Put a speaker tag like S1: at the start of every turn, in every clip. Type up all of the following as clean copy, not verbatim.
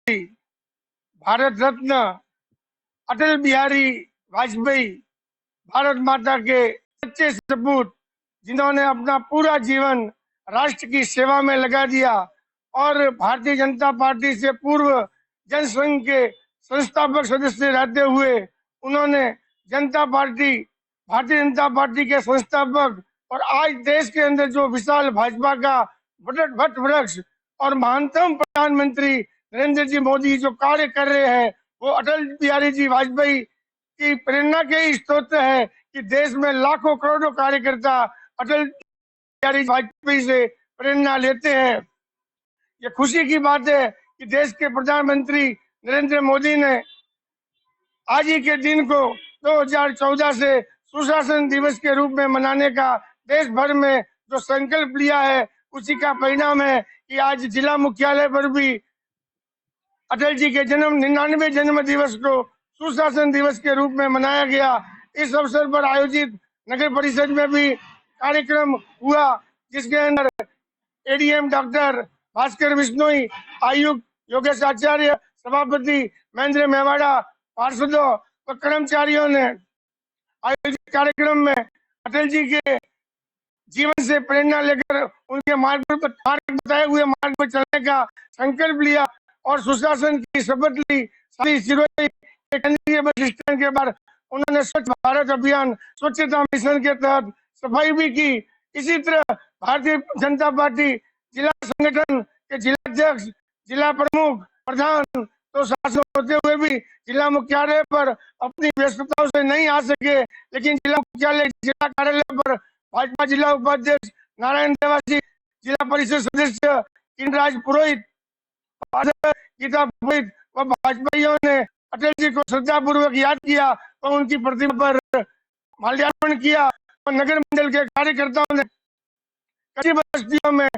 S1: भारत रत्न अटल बिहारी वाजपेयी भारत माता के सच्चे सपूत, जिन्होंने अपना पूरा जीवन राष्ट्र की सेवा में लगा दिया और भारतीय जनता पार्टी से पूर्व जनसंघ के संस्थापक सदस्य रहते हुए उन्होंने भारतीय जनता पार्टी के संस्थापक और आज देश के अंदर जो विशाल भाजपा का वट वृक्ष और महानतम प्रधानमंत्री नरेंद्र जी मोदी जो कार्य कर रहे हैं, वो अटल बिहारी जी वाजपेयी की प्रेरणा के ही स्रोत है कि देश में लाखों करोड़ों कार्यकर्ता अटल बिहारी वाजपेयी से प्रेरणा लेते हैं। ये खुशी की बात है कि देश के प्रधानमंत्री नरेंद्र मोदी ने आज ही के दिन को 2014 से सुशासन दिवस के रूप में मनाने का देश भर में जो संकल्प लिया है, उसी का परिणाम है कि आज जिला मुख्यालय पर भी अटल जी के 99वें जन्म दिवस को सुशासन दिवस के रूप में मनाया गया। इस अवसर पर आयोजित नगर परिषद में भी कार्यक्रम हुआ, जिसके अंदर एडीएम डॉक्टर भास्कर बिश्नोई, आयुक्त योगेश आचार्य, सभापति महेंद्र मेवाड़ा, पार्षदों व कर्मचारियों ने आयोजित कार्यक्रम में अटल जी के जीवन से प्रेरणा लेकर उनके बताए हुए मार्ग पर चलने का संकल्प लिया और सुशासन की शपथ ली। सिरोही केंद्रीय बस स्टैंड के बाद उन्होंने स्वच्छ भारत अभियान, स्वच्छता मिशन के तहत सफाई भी की। इसी तरह भारतीय जनता पार्टी जिला संगठन के जिलाध्यक्ष, जिला प्रमुख, प्रधान तो शासन होते हुए भी जिला मुख्यालय पर अपनी व्यस्तताओं से नहीं आ सके, लेकिन जिला मुख्यालय जिला कार्यालय पर भाजपा जिला उपाध्यक्ष नारायण देवासी, जिला परिषद सदस्य किनराज पुरोहित, गीता पुरोहित व भाजपाइयों ने अटल जी को श्रद्धा पूर्वक याद किया और उनकी प्रतिमा पर माल्यार्पण किया और नगर मंडल के कार्यकर्ताओं ने कई बस्तियों में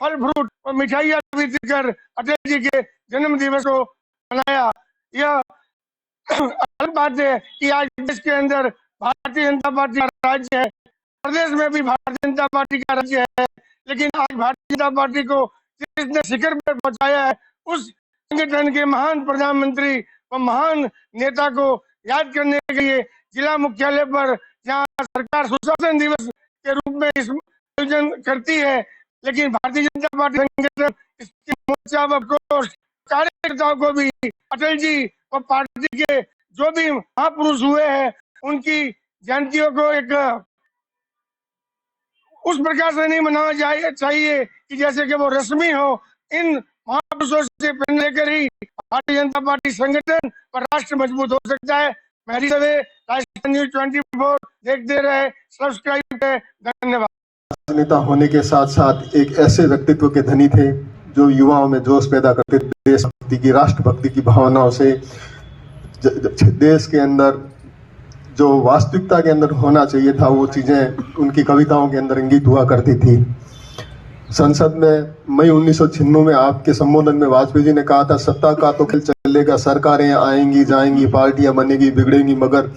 S1: फल फ्रूट और मिठाइयां वितरित कर अटल जी के जन्म दिवस को मनाया। यह अलग बात है कि आज देश के अंदर भारतीय जनता पार्टी का राज्य है, प्रदेश में भी भारतीय जनता पार्टी का राज्य है, लेकिन आज भारतीय जनता पार्टी को जिसने शिखर पर पहुंचाया है, उस संगठन के महान प्रधानमंत्री व महान नेता को याद करने के लिए जिला मुख्यालय पर जहां सरकार सुशासन दिवस के रूप में इस आयोजन करती है, लेकिन भारतीय जनता पार्टी संगठन इसके मोर्चा व कार्यकर्ताओं को भी अटल जी और पार्टी के जो भी महापुरुष हुए हैं उनकी जयंतियों को एक उस प्रकार से नहीं मनाना चाहिए कि जैसे कि वो रस्मी हो। इन महापुरुषों से प्रेरणा लेकर ही भारतीय जनता पार्टी संगठन और राष्ट्र मजबूत हो सकता है। मेरी सवे राजस्थान न्यूज 24 देखते रहे, सब्सक्राइब करें। धन्यवाद।
S2: राजनेता होने के साथ साथ एक ऐसे व्यक्तित्व के धनी थे जो युवाओं में जोश पैदा करते थे, देशभक्ति की, राष्ट्रभक्ति की भावनाओं से देश के अंदर जो वास्तविकता के अंदर होना चाहिए था वो चीजें उनकी कविताओं के अंदर इंगित हुआ करती थी। संसद में मई 1996 में आपके संबोधन में वाजपेयी जी ने कहा था, सत्ता का तो खेल चलेगा, सरकारें आएंगी जाएंगी, पार्टियां बनेगी बिगड़ेंगी, मगर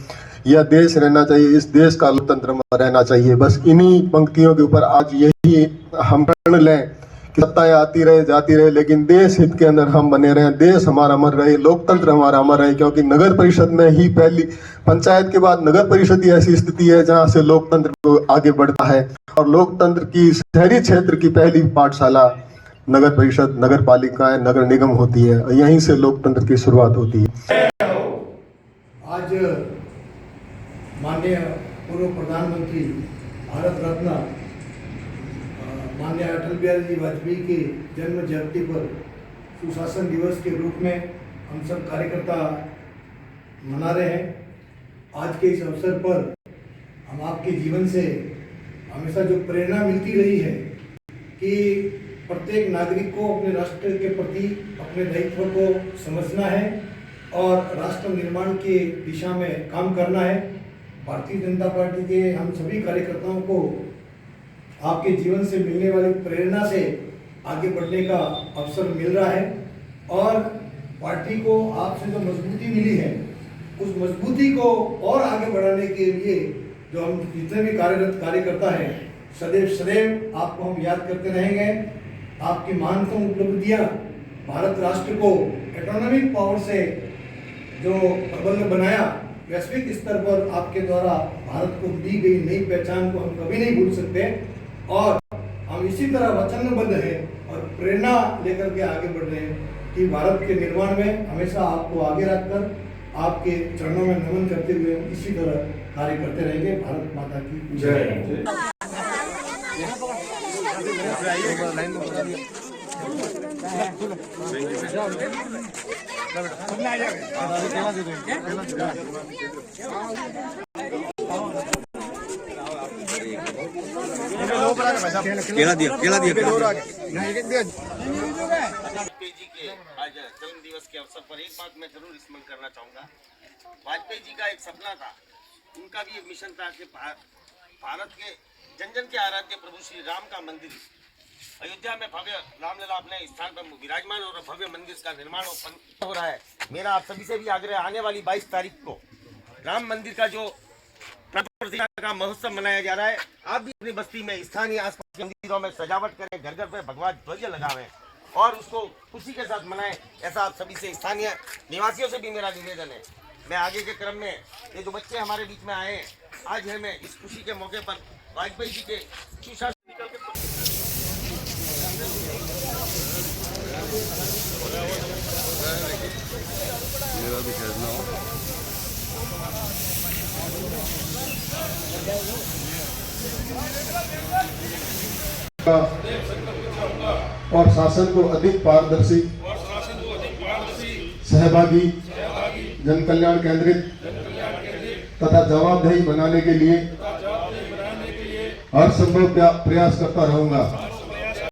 S2: यह देश रहना चाहिए, इस देश का लोकतंत्र में रहना चाहिए। बस इन्हीं पंक्तियों के ऊपर आज यही हम प्रण लें कि सत्ताएं आती रहे जाती रहे, लेकिन देश हित के अंदर हम बने रहें, देश हमारा अमर रहे, लोकतंत्र हमारा अमर रहे, क्योंकि नगर परिषद में ही पहली, पंचायत के बाद नगर परिषद ही ऐसी स्थिति है जहां से लोकतंत्र को आगे बढ़ता है और लोकतंत्र की शहरी क्षेत्र की पहली पाठशाला नगर परिषद, नगर पालिकाएं, नगर निगम होती है, यहीं से लोकतंत्र की शुरुआत होती है।
S3: आज माननीय पूर्व प्रधानमंत्री भारत रत्न माननीय अटल बिहारी जी वाजपेयी के जन्म जयंती पर सुशासन दिवस के रूप में हम सब कार्यकर्ता मना रहे हैं। आज के इस अवसर पर हम आपके जीवन से हमेशा जो प्रेरणा मिलती रही है कि प्रत्येक नागरिक को अपने राष्ट्र के प्रति अपने दायित्व को समझना है और राष्ट्र निर्माण की दिशा में काम करना है। भारतीय जनता पार्टी के हम सभी कार्यकर्ताओं को आपके जीवन से मिलने वाली प्रेरणा से आगे बढ़ने का अवसर मिल रहा है और पार्टी को आपसे जो मजबूती मिली है उस मजबूती को और आगे बढ़ाने के लिए जो हम जितने भी कार्यकर्ता हैं सदैव आपको हम याद करते रहेंगे। आपकी महानतम उपलब्धियां भारत राष्ट्र को एटॉनमिक पावर से जो प्रबंध बनाया, वैश्विक स्तर पर आपके द्वारा भारत को दी गई नई पहचान को हम कभी नहीं भूल सकते और हम इसी तरह वचनबद्ध हैं और प्रेरणा लेकर के आगे बढ़ रहे हैं कि भारत के निर्माण में हमेशा आपको आगे रखकर आपके चरणों में नमन करते हुए इसी तरह कार्य करते रहेंगे। भारत माता की जय।
S4: केला दिया
S5: वाजपेयी जी के आज जन्म दिवस के अवसर पर एक बात मैं जरूर स्मरण करना चाहूंगा। वाजपेयी जी का एक सपना था, उनका भी एक मिशन था कि भारत के जन जन के आराध्य प्रभु श्री राम का मंदिर अयोध्या में भव्य रामलला अपने स्थान पर विराजमान और भव्य मंदिर का निर्माण हो रहा है। मेरा आप सभी से भी आग्रह, आने वाली 22 तारीख को राम मंदिर का जो प्रतिष्ठा का महोत्सव मनाया जा रहा है, आप भी अपनी बस्ती में स्थानीय आसपास के मंदिरों में सजावट करें, घर घर पे भगवा ध्वज लगावें और उसको खुशी के साथ मनाएं। ऐसा आप सभी से, स्थानीय निवासियों से भी मेरा निवेदन है। मैं आगे के क्रम में ये जो बच्चे हमारे बीच में आए हैं, आज है मैं इस खुशी के मौके पर वाजपेयी जी के सुशासन
S2: और शासन को अधिक पारदर्शी, सहभागी, जन कल्याण केंद्रित तथा जवाबदेही बनाने के लिए हर संभव प्रयास करता रहूंगा।